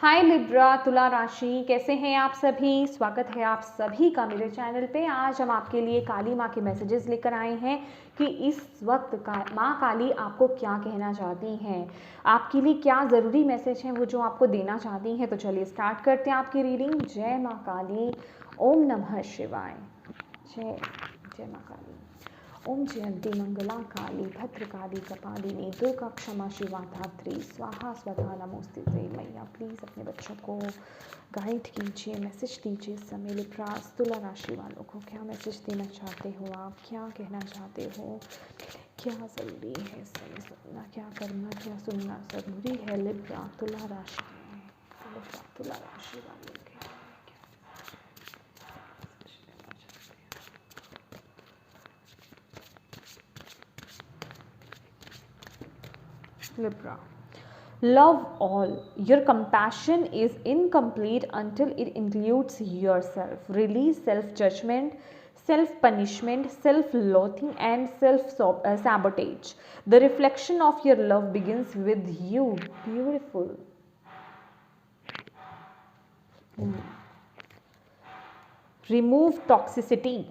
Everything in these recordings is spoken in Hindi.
हाय लिब्रा तुला राशि, कैसे हैं आप सभी। स्वागत है आप सभी का मेरे चैनल पे। आज हम आपके लिए काली माँ के मैसेजेस लेकर आए हैं कि इस वक्त माँ काली आपको क्या कहना चाहती हैं, आपके लिए क्या ज़रूरी मैसेज हैं वो जो आपको देना चाहती हैं। तो चलिए स्टार्ट करते हैं आपकी रीडिंग। जय माँ काली, ओम नमः शिवाय। जय जय माँ काली। ओम जयंती मंगला काली भद्रकाली कपालिनी दुर्गा क्षमा शिवा धात्री स्वाहा स्वधा नमोस्तुते। मैया प्लीज़ अपने बच्चों को गाइड कीजिए, मैसेज दीजिए। समय लिब्रास तुला राशि वालों को क्या मैसेज देना चाहते हो आप, क्या कहना चाहते हो, क्या ज़रूरी है समय सुनना, क्या करना, क्या सुनना ज़रूरी है। लिब्रा तुला राशि में, लिब्रा तुला राशि वालों के Libra. Love all. Your compassion is incomplete until it includes yourself. Release self-judgment, self-punishment, self-loathing and self-sabotage. The reflection of your love begins with you. Beautiful. Remove toxicity.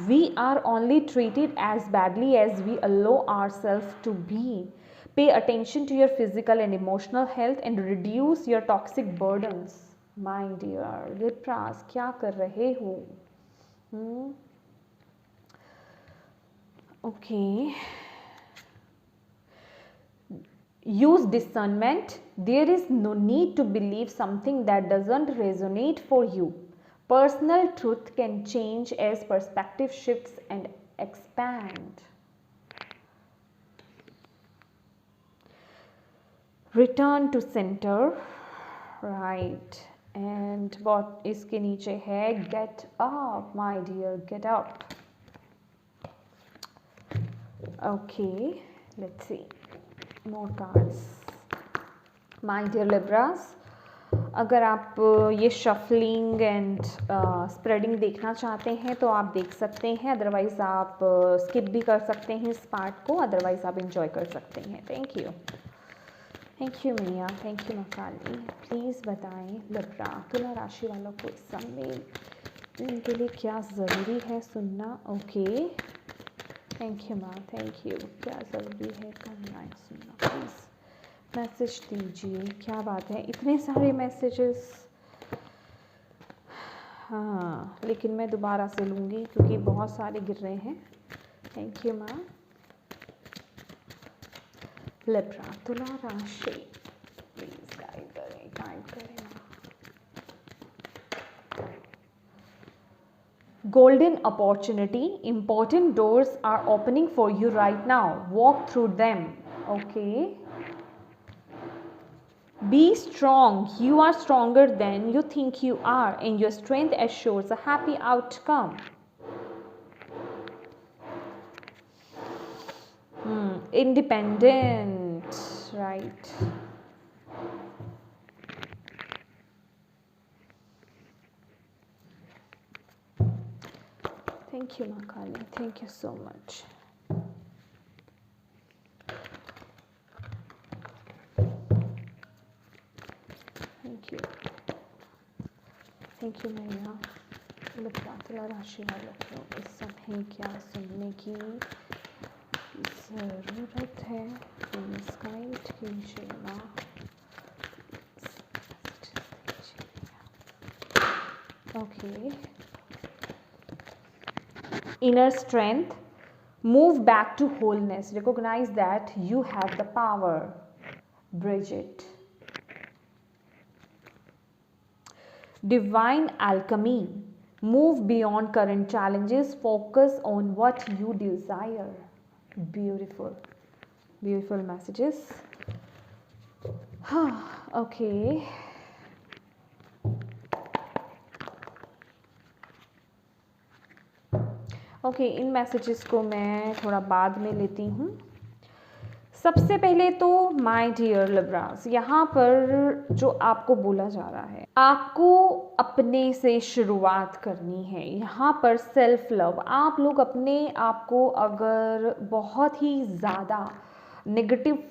We are only treated as badly as we allow ourselves to be. Pay attention to your physical and emotional health and reduce your toxic burdens. My dear Libras, क्या कर रहे हो? Okay. Use discernment. There is no need to believe something that doesn't resonate for you. Personal truth can change as perspective shifts and expand. Return to center. Right. And what इसके नीचे है? Get up, my dear. Get up. Okay. Let's see. More cards. My dear Libras. अगर आप ये शफलिंग एंड स्प्रेडिंग देखना चाहते हैं तो आप देख सकते हैं, अदरवाइज़ आप स्किप भी कर सकते हैं इस पार्ट को, अदरवाइज़ आप इंजॉय कर सकते हैं। थैंक यू मैया, थैंक यू माँ काली। प्लीज़ बताएं लिब्रा तुला राशि वालों को इस समय इनके लिए क्या ज़रूरी है सुनना। ओके, थैंक यू माँ, थैंक यू। क्या ज़रूरी है करना है सुनना, प्लीज़ मैसेज दीजिए। क्या बात है, इतने सारे मैसेजेस। हाँ, लेकिन मैं दोबारा से लूँगी क्योंकि बहुत सारे गिर रहे हैं। थैंक यू माँ। लिब्रा तुला राशि, प्लीज़ गाइड करें माँ। Golden opportunity, important doors are opening for you right now. Walk through them. Okay. Be strong. You are stronger than you think you are, and your strength assures a happy outcome. Independent, right. Thank you, Makali. Thank you so much. Thank you मैया। लिब्रा तुला राशि वालों को इस समय क्या सुनने की ज़रूरत है, प्लीज़ गाइड कीजिए माँ। Okay. Inner strength. Move back to wholeness. Recognize that you have the power. Bridget. Divine alchemy. Move beyond current challenges. Focus on what you desire. Beautiful. Beautiful messages. Okay. Okay, इन मैसेजेस को मैं थोड़ा बाद में लेती हूँ। सबसे पहले तो माय डियर लिब्रास, यहाँ पर जो आपको बोला जा रहा है, आपको अपने से शुरुआत करनी है। यहाँ पर सेल्फ लव, आप लोग अपने आप को अगर बहुत ही ज़्यादा नेगेटिव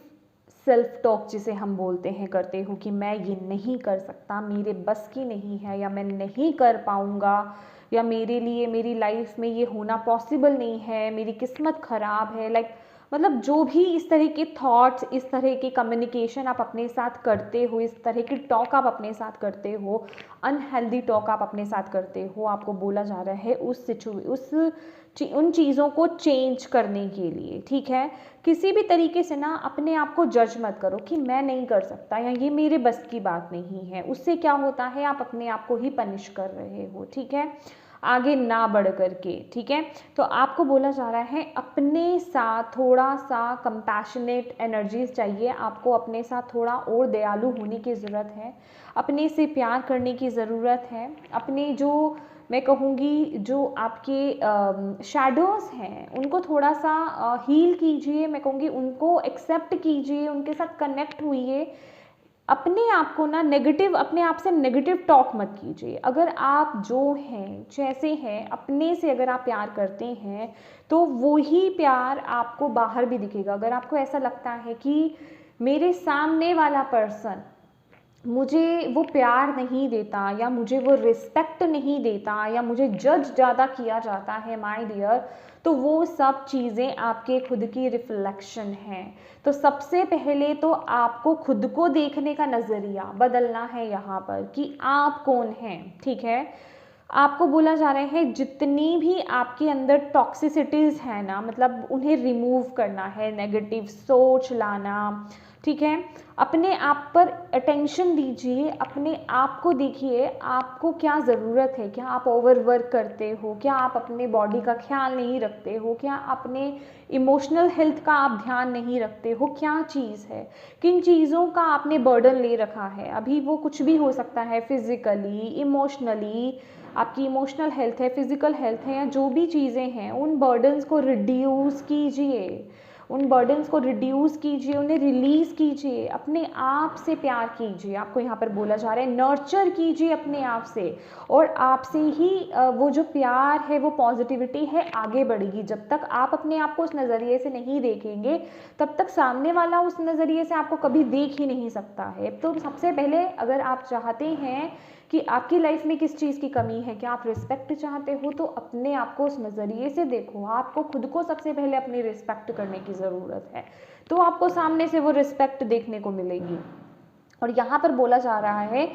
सेल्फ टॉक जिसे हम बोलते हैं करते हो कि मैं ये नहीं कर सकता, मेरे बस की नहीं है, या मैं नहीं कर पाऊँगा, या मेरे लिए मेरी लाइफ में ये होना पॉसिबल नहीं है, मेरी किस्मत ख़राब है, लाइक मतलब जो भी इस तरह के थॉट्स, इस तरह की कम्युनिकेशन आप अपने साथ करते हो, इस तरह की टॉक आप अपने साथ करते हो, अनहेल्दी टॉक आप अपने साथ करते हो, आपको बोला जा रहा है उन चीज़ों को चेंज करने के लिए, ठीक है। किसी भी तरीके से ना अपने आप को जज मत करो कि मैं नहीं कर सकता या ये मेरे बस की बात नहीं है। उससे क्या होता है, आप अपने आप को ही पनिश कर रहे हो, ठीक है, आगे ना बढ़ करके, ठीक है। तो आपको बोला जा रहा है अपने साथ थोड़ा सा कंपैशनेट एनर्जीज चाहिए, आपको अपने साथ थोड़ा और दयालु होने की ज़रूरत है, अपने से प्यार करने की ज़रूरत है, अपने जो मैं कहूँगी जो आपके शैडोज़ हैं उनको थोड़ा सा हील कीजिए, मैं कहूँगी उनको एक्सेप्ट कीजिए, उनके साथ कनेक्ट हुइए। अपने आप को ना नेगेटिव, अपने आप से नेगेटिव टॉक मत कीजिए। अगर आप जो हैं जैसे हैं अपने से अगर आप प्यार करते हैं तो वही प्यार आपको बाहर भी दिखेगा। अगर आपको ऐसा लगता है कि मेरे सामने वाला पर्सन मुझे वो प्यार नहीं देता, या मुझे वो रिस्पेक्ट नहीं देता, या मुझे जज ज़्यादा किया जाता है माय डियर, तो वो सब चीज़ें आपके खुद की रिफ्लेक्शन हैं। तो सबसे पहले तो आपको खुद को देखने का नज़रिया बदलना है यहाँ पर कि आप कौन हैं, ठीक है। आपको बोला जा रहा है जितनी भी आपके अंदर टॉक्सिसिटीज़ हैं ना, मतलब उन्हें रिमूव करना है, नेगेटिव सोच लाना, ठीक है। अपने आप पर अटेंशन दीजिए, अपने आप को देखिए, आपको क्या ज़रूरत है, क्या आप ओवरवर्क करते हो, क्या आप अपने बॉडी का ख्याल नहीं रखते हो, क्या अपने इमोशनल हेल्थ का आप ध्यान नहीं रखते हो, क्या चीज़ है, किन चीज़ों का आपने बर्डन ले रखा है। अभी वो कुछ भी हो सकता है, फिज़िकली, इमोशनली, आपकी इमोशनल हेल्थ है, फिज़िकल हेल्थ है, या जो भी चीज़ें हैं उन बर्डन्स को रिड्यूस कीजिए, उन बर्डन्स को रिड्यूस कीजिए, उन्हें रिलीज़ कीजिए, अपने आप से प्यार कीजिए। आपको यहाँ पर बोला जा रहा है नर्चर कीजिए अपने आप से, और आपसे ही वो जो प्यार है, वो पॉजिटिविटी है, आगे बढ़ेगी। जब तक आप अपने आप को उस नज़रिए से नहीं देखेंगे तब तक सामने वाला उस नज़रिए से आपको कभी देख ही नहीं सकता है। तो सबसे पहले अगर आप चाहते हैं कि आपकी लाइफ में किस चीज़ की कमी है, क्या आप रिस्पेक्ट चाहते हो, तो अपने आप को उस नज़रिए से देखो। आपको खुद को सबसे पहले अपनी रिस्पेक्ट करने की ज़रूरत है, तो आपको सामने से वो रिस्पेक्ट देखने को मिलेगी। और यहाँ पर बोला जा रहा है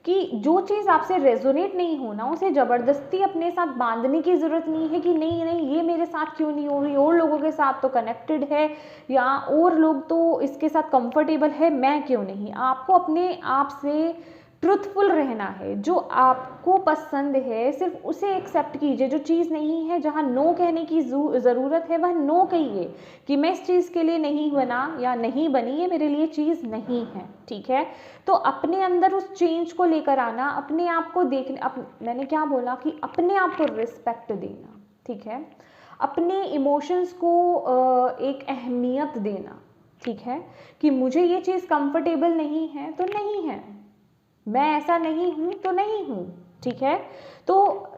कि जो चीज़ आपसे रेजोनेट नहीं होना, उसे ज़बरदस्ती अपने साथ बांधने की ज़रूरत नहीं है कि नहीं नहीं ये मेरे साथ क्यों नहीं हो रही, और लोगों के साथ तो कनेक्टेड है, या और लोग तो इसके साथ कंफर्टेबल है, मैं क्यों नहीं। आपको अपने आप से ट्रुथफुल रहना है, जो आपको पसंद है सिर्फ उसे एक्सेप्ट कीजिए। जो चीज़ नहीं है, जहाँ नो कहने की ज़रूरत है, वह नो कहिए कि मैं इस चीज़ के लिए नहीं बना या नहीं बनी, ये मेरे लिए चीज़ नहीं है, ठीक है। तो अपने अंदर उस चेंज को लेकर आना, अपने आप को देखने, मैंने क्या बोला कि अपने आप को रिस्पेक्ट देना, ठीक है, अपने इमोशंस को एक अहमियत देना, ठीक है, कि मुझे ये चीज़ कंफर्टेबल नहीं है तो नहीं है, मैं ऐसा नहीं हूँ तो नहीं हूँ, ठीक है। तो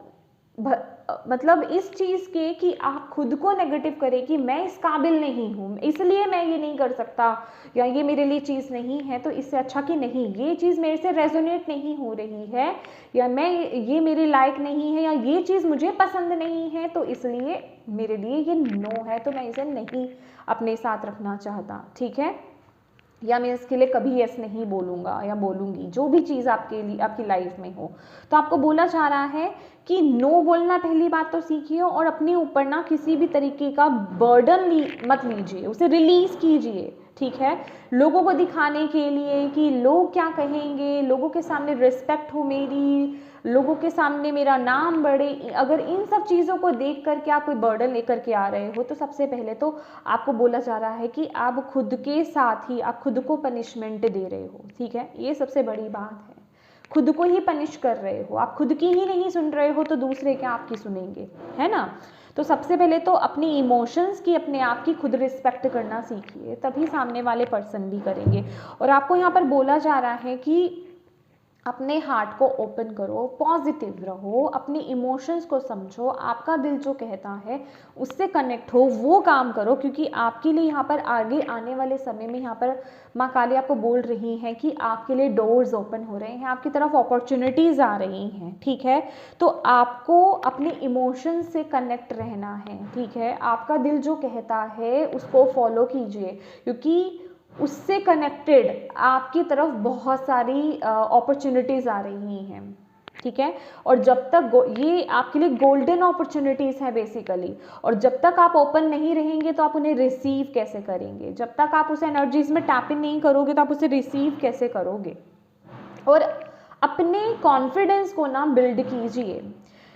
मतलब इस चीज़ के कि आप खुद को नेगेटिव करें कि मैं इस काबिल नहीं हूँ इसलिए मैं ये नहीं कर सकता, या ये मेरे लिए चीज़ नहीं है, तो इससे अच्छा कि नहीं ये चीज़ मेरे से रेजोनेट नहीं हो रही है, या मैं ये मेरे लायक नहीं है, या ये चीज़ मुझे पसंद नहीं है, तो इसलिए मेरे लिए ये नो है, तो मैं इसे नहीं अपने साथ रखना चाहता, ठीक है, या मैं इसके लिए कभी यस नहीं बोलूँगा या बोलूँगी, जो भी चीज़ आपके लिए आपकी लाइफ में हो। तो आपको बोला जा रहा है कि नो बोलना पहली बात तो सीखिए, और अपने ऊपर ना किसी भी तरीके का बर्डन मत लीजिए, उसे रिलीज़ कीजिए, ठीक है, लोगों को दिखाने के लिए कि लोग क्या कहेंगे, लोगों के सामने रिस्पेक्ट हो मेरी, लोगों के सामने मेरा नाम बढ़े। अगर इन सब चीज़ों को देख करके आप कोई बर्डन लेकर के आ रहे हो, तो सबसे पहले तो आपको बोला जा रहा है कि आप खुद के साथ ही आप खुद को पनिशमेंट दे रहे हो, ठीक है, ये सबसे बड़ी बात है। खुद को ही पनिश कर रहे हो, आप खुद की ही नहीं सुन रहे हो तो दूसरे क्या आपकी सुनेंगे, है ना। तो सबसे पहले तो अपनी इमोशंस की, अपने आप की खुद रिस्पेक्ट करना सीखिए, तभी सामने वाले पर्सन भी करेंगे। और आपको यहाँ पर बोला जा रहा है कि अपने हार्ट को ओपन करो, पॉजिटिव रहो, अपने इमोशंस को समझो, आपका दिल जो कहता है उससे कनेक्ट हो, वो काम करो, क्योंकि आपके लिए यहाँ पर आगे आने वाले समय में यहाँ पर माँ काली आपको बोल रही हैं कि आपके लिए डोर्स ओपन हो रहे हैं, आपकी तरफ अपॉर्चुनिटीज़ आ रही हैं, ठीक है। तो आपको अपने इमोशंस से कनेक्ट रहना है, ठीक है। आपका दिल जो कहता है उसको फॉलो कीजिए, क्योंकि उससे कनेक्टेड आपकी तरफ बहुत सारी अपॉर्चुनिटीज़ आ रही हैं, ठीक है। और जब तक ये आपके लिए गोल्डन अपॉर्चुनिटीज़ हैं बेसिकली, और जब तक आप ओपन नहीं रहेंगे तो आप उन्हें रिसीव कैसे करेंगे, जब तक आप उस एनर्जीज में टैप इन नहीं करोगे तो आप उसे रिसीव कैसे करोगे। और अपने कॉन्फिडेंस को ना बिल्ड कीजिए।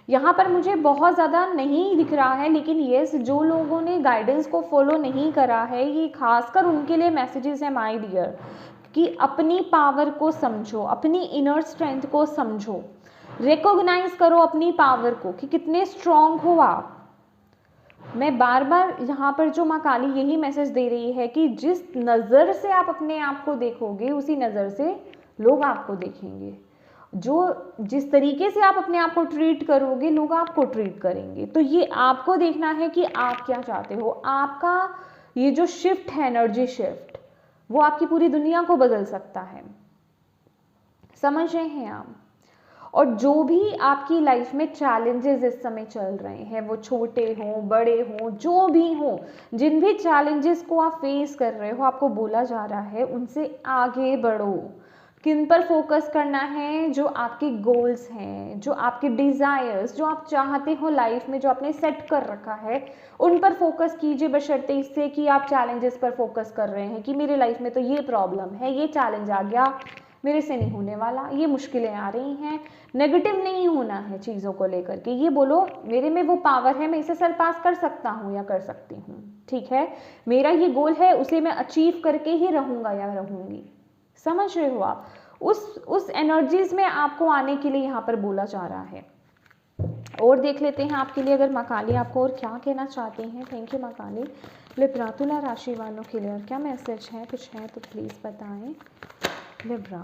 यहाँ पर मुझे बहुत ज़्यादा नहीं दिख रहा है, लेकिन येस, जो लोगों ने गाइडेंस को फॉलो नहीं करा है, ये खासकर उनके लिए मैसेजेस हैं माय डियर, कि अपनी पावर को समझो, अपनी इनर स्ट्रेंथ को समझो, रिकॉग्नाइज करो अपनी पावर को कि कितने स्ट्रांग हो आप। मैं बार बार यहाँ पर जो माँ काली यही मैसेज दे रही है कि जिस नज़र से आप अपने आप को देखोगे उसी नज़र से लोग आपको देखेंगे, जो जिस तरीके से आप अपने आप को ट्रीट करोगे लोग आपको ट्रीट करेंगे। तो ये आपको देखना है कि आप क्या चाहते हो। आपका ये जो शिफ्ट है, एनर्जी शिफ्ट, वो आपकी पूरी दुनिया को बदल सकता है, समझ रहे हैं आप। और जो भी आपकी लाइफ में चैलेंजेस इस समय चल रहे हैं, वो छोटे हों बड़े हों, जो भी हों, जिन भी चैलेंजेस को आप फेस कर रहे हो, आपको बोला जा रहा है उनसे आगे बढ़ो। किन पर फोकस करना है? जो आपके गोल्स हैं, जो आपके डिज़ायर्स, जो आप चाहते हो लाइफ में, जो आपने सेट कर रखा है, उन पर फोकस कीजिए, बशर्ते इससे कि आप चैलेंजेस पर फोकस कर रहे हैं कि मेरे लाइफ में तो ये प्रॉब्लम है, ये चैलेंज आ गया, मेरे से नहीं होने वाला, ये मुश्किलें आ रही हैं। नेगेटिव नहीं होना है चीज़ों को लेकर के, ये बोलो मेरे में वो पावर है, मैं इसे सरपास कर सकता हूँ या कर सकती हूँ, ठीक है। मेरा ये गोल है, उसे मैं अचीव करके ही रहूँगा या रहूँगी। समझ रहे हो आप? उस एनर्जीज में आपको आने के लिए यहाँ पर बोला जा रहा है। और देख लेते हैं आपके लिए अगर माँ काली आपको और क्या कहना चाहते हैं। थैंक यू माँ काली। लिब्रा तुला राशि वालों के लिए और क्या मैसेज है, कुछ है तो प्लीज़ बताएं। लिब्रा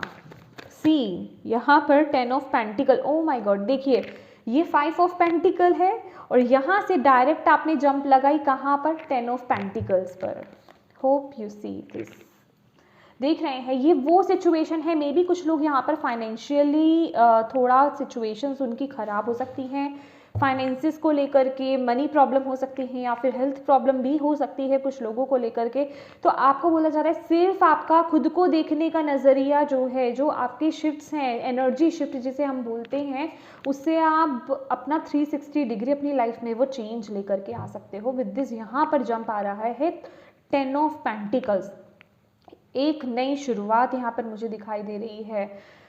सी, यहाँ पर 10 of pentacle, oh my God, देखिए ये 5 ऑफ पेंटिकल है और यहाँ से डायरेक्ट आपने जंप लगाई कहाँ पर? 10 ऑफ पेंटिकल्स पर। Hope you see this. देख रहे हैं ये वो सिचुएशन है, मे बी कुछ लोग यहाँ पर फाइनेंशियली थोड़ा सिचुएशंस उनकी ख़राब हो सकती हैं, फाइनेंसिस को लेकर के मनी प्रॉब्लम हो सकती है, या फिर हेल्थ प्रॉब्लम भी हो सकती है कुछ लोगों को लेकर के। तो आपको बोला जा रहा है सिर्फ आपका खुद को देखने का नज़रिया जो है, जो आपके शिफ्ट्स हैं, एनर्जी शिफ्ट जिसे हम बोलते हैं, उससे आप अपना 360 डिग्री अपनी लाइफ में वो चेंज लेकर के आ सकते हो। विद दिस यहाँ पर जंप आ रहा है 10 ऑफ पेंटिकल्स। एक नई शुरुआत यहाँ पर मुझे दिखाई दे रही है,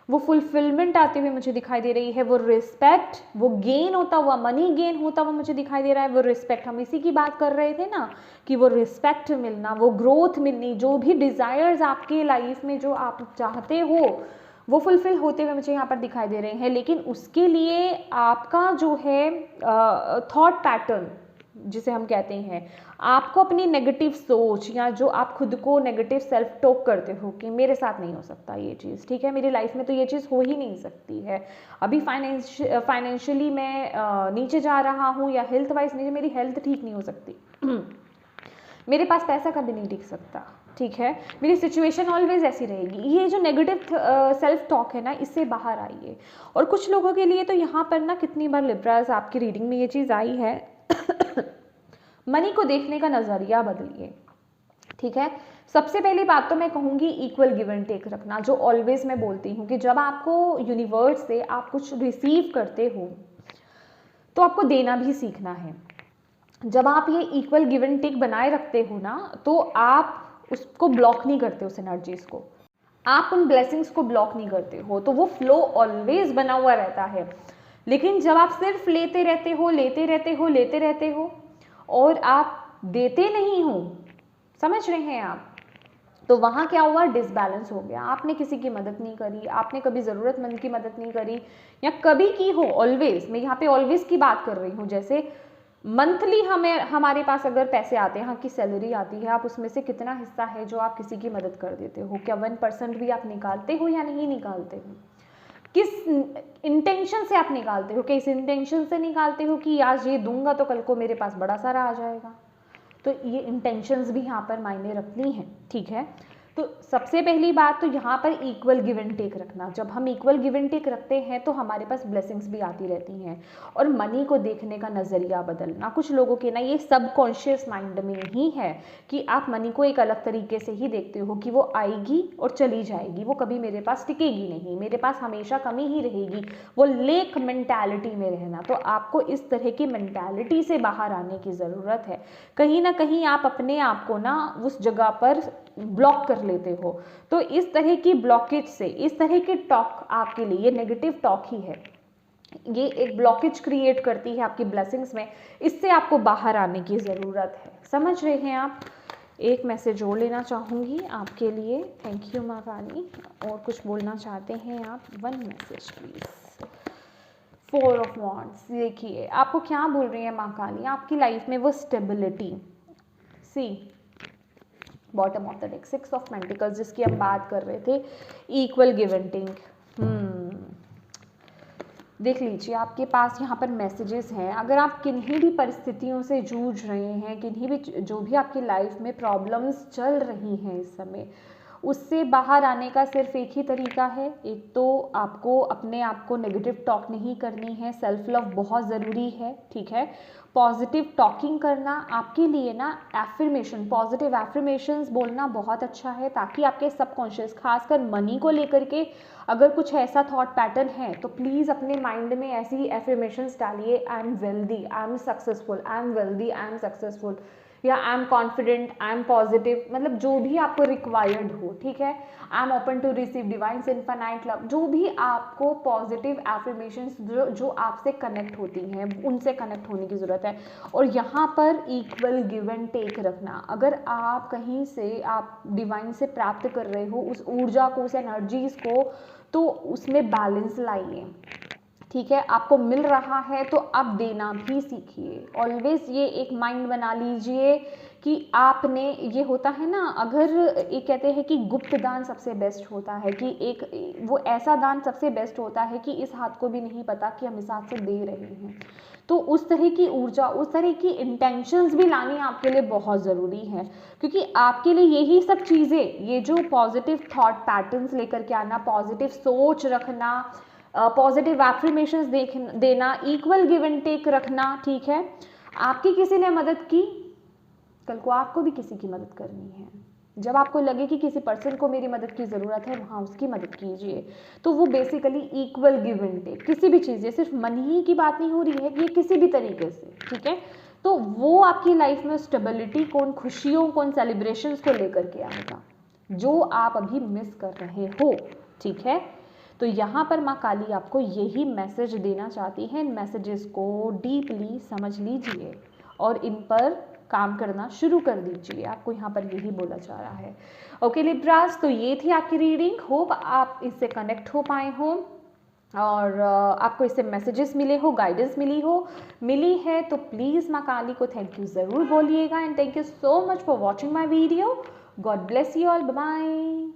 वो फुलफिलमेंट आते हुए मुझे दिखाई दे रही है, वो रिस्पेक्ट, वो गेन होता हुआ, मनी गेन होता हुआ मुझे दिखाई दे रहा है, वो रिस्पेक्ट, हम इसी की बात कर रहे थे ना कि वो रिस्पेक्ट मिलना, वो ग्रोथ मिलनी, जो भी डिज़ायर्स आपके लाइफ में जो आप चाहते हो वो फुलफिल होते हुए मुझे यहाँ पर दिखाई दे रहे हैं। लेकिन उसके लिए आपका जो है थॉट पैटर्न जिसे हम कहते हैं, आपको अपनी नेगेटिव सोच, या जो आप खुद को नेगेटिव सेल्फ टॉक करते हो कि मेरे साथ नहीं हो सकता ये चीज़, ठीक है, मेरी लाइफ में तो ये चीज़ हो ही नहीं सकती है, अभी फाइनेंशियली मैं नीचे जा रहा हूँ, या हेल्थ वाइज मेरी हेल्थ ठीक नहीं हो सकती, मेरे पास पैसा कभी नहीं टिक सकता, ठीक है, मेरी सिचुएशन ऑलवेज ऐसी रहेगी। ये जो नेगेटिव सेल्फ टॉक है ना, इससे बाहर आइए। और कुछ लोगों के लिए तो यहाँ पर ना कितनी बार लिब्रास आपकी रीडिंग में ये चीज़ आई है, मनी को देखने का नज़रिया बदलिए, ठीक है। सबसे पहली बात तो मैं कहूँगी इक्वल गिव एंड टेक रखना, जो ऑलवेज मैं बोलती हूँ कि जब आपको यूनिवर्स से आप कुछ रिसीव करते हो तो आपको देना भी सीखना है। जब आप ये इक्वल गिव एंड टेक बनाए रखते हो ना, तो आप उसको ब्लॉक नहीं करते, उस एनर्जीज को, आप उन ब्लेसिंग्स को ब्लॉक नहीं करते हो, तो वो फ्लो ऑलवेज बना हुआ रहता है। लेकिन जब आप सिर्फ लेते रहते हो, लेते रहते हो, लेते रहते हो और आप देते नहीं हो, समझ रहे हैं आप, तो वहाँ क्या हुआ? डिसबैलेंस हो गया। आपने किसी की मदद नहीं करी, आपने कभी ज़रूरतमंद की मदद नहीं करी, या कभी की हो, ऑलवेज, मैं यहाँ पे ऑलवेज की बात कर रही हूँ। जैसे मंथली हमारे पास अगर पैसे आते हैं, आपकी सैलरी आती है, आप उसमें से कितना हिस्सा है जो आप किसी की मदद कर देते हो? क्या 1% भी आप निकालते हो या नहीं निकालते हो? इंटेंशन से आप निकालते हो, कि इस इंटेंशन से निकालते हो कि आज ये दूंगा तो कल को मेरे पास बड़ा सारा आ जाएगा। तो ये इंटेंशंस भी यहाँ पर मायने रखनी है, ठीक है। तो सबसे पहली बात तो यहाँ पर इक्वल गिव एंड टेक रखना। जब हम इक्वल गिव एंड टेक रखते हैं तो हमारे पास ब्लेसिंग्स भी आती रहती हैं। और मनी को देखने का नज़रिया बदलना, कुछ लोगों के ना ये सबकॉन्शियस माइंड में ही है कि आप मनी को एक अलग तरीके से ही देखते हो कि वो आएगी और चली जाएगी, वो कभी मेरे पास टिकेगी नहीं, मेरे पास हमेशा कमी ही रहेगी, वो लेक मेंटालिटी में रहना। तो आपको इस तरह की मेंटालिटी से बाहर आने की ज़रूरत है। कहीं ना कहीं आप अपने आप को ना उस जगह पर ब्लॉक कर लेते हो। तो इस तरह की ब्लॉकेज से, इस तरह की टॉक आपके लिए, ये नेगेटिव टॉक ही है, ये एक ब्लॉकेज क्रिएट करती है आपकी ब्लेसिंग्स में। इससे आपको बाहर आने की ज़रूरत है। समझ रहे हैं आप? एक मैसेज और लेना चाहूँगी आपके लिए। थैंक यू माँ काली। और कुछ बोलना चाहते हैं आप? One message please. 4 of wands. देखिए आपको क्या बोल रही है माँ काली, आपकी लाइफ में वो stability. See bottom of the deck 6 of pentacles, जिसकी हम बात कर रहे थे, इक्वल गिव एंड टेक। देख लीजिए आपके पास यहाँ पर मैसेजेस हैं। अगर आप किन्हीं भी परिस्थितियों से जूझ रहे हैं, किन्हीं भी जो भी आपकी लाइफ में प्रॉब्लम्स चल रही हैं इस समय, उससे बाहर आने का सिर्फ एक ही तरीका है। एक तो आपको अपने आप को नेगेटिव टॉक नहीं करनी है, सेल्फ लव बहुत ज़रूरी है, ठीक है। पॉजिटिव टॉकिंग करना आपके लिए ना, एफर्मेशन, पॉजिटिव एफर्मेशंस बोलना बहुत अच्छा है, ताकि आपके सबकॉन्शियस, खासकर मनी को लेकर के अगर कुछ ऐसा थॉट पैटर्न है तो प्लीज़ अपने माइंड में ऐसी एफर्मेशंस डालिए। I am wealthy, I am successful, I am wealthy, I am successful, या I am confident, I am positive, मतलब जो भी आपको रिक्वायर्ड हो, ठीक है। I am open to receive divine's infinite love, जो भी आपको पॉजिटिव एफर्मेशंस जो आपसे कनेक्ट होती हैं, उनसे कनेक्ट होने की ज़रूरत है। और यहाँ पर इक्वल गिव एंड टेक रखना। अगर आप कहीं से आप डिवाइन से प्राप्त कर रहे हो उस ऊर्जा को, उस एनर्जीज को, तो उसमें बैलेंस लाइए, ठीक है। आपको मिल रहा है तो आप देना भी सीखिए। ऑलवेज ये एक माइंड बना लीजिए कि आपने, ये होता है ना, अगर ये कहते हैं कि गुप्त दान सबसे बेस्ट होता है, कि एक वो ऐसा दान सबसे बेस्ट होता है कि इस हाथ को भी नहीं पता कि हम इस हाथ से दे रहे हैं। तो उस तरह की ऊर्जा, उस तरह की इंटेंशंस भी लानी आपके लिए बहुत ज़रूरी है, क्योंकि आपके लिए यही सब चीज़ें, ये जो पॉजिटिव थॉट पैटर्न्स लेकर के आना, पॉजिटिव सोच रखना, पॉजिटिव एफर्मेशंस देना, इक्वल गिव एंड टेक रखना, ठीक है। आपकी किसी ने मदद की, कल को आपको भी किसी की मदद करनी है। जब आपको लगे कि किसी पर्सन को मेरी मदद की ज़रूरत है, वहाँ उसकी मदद कीजिए। तो वो basically equal give and take, किसी भी चीज़, ये सिर्फ मनी ही की बात नहीं हो रही है, ये किसी भी तरीके से, ठीक है। तो वो आपकी लाइफ में स्टेबिलिटी को, उन खुशियों को, उन सेलिब्रेशंस को लेकर के आएगा जो आप अभी मिस कर रहे हो, ठीक है। तो यहाँ पर माँ काली आपको यही मैसेज देना चाहती हैं। इन मैसेजेस को डीपली समझ लीजिए और इन पर काम करना शुरू कर दीजिए। आपको यहाँ पर यही बोला जा रहा है। ओके लिब्रास, तो ये थी आपकी रीडिंग। होप आप इससे कनेक्ट हो पाए हो और आपको इससे मैसेजेस मिले हो, गाइडेंस मिली है तो प्लीज़ माँ काली को थैंक यू ज़रूर बोलिएगा। And thank you so much for watching my video. God bless you all, bye bye.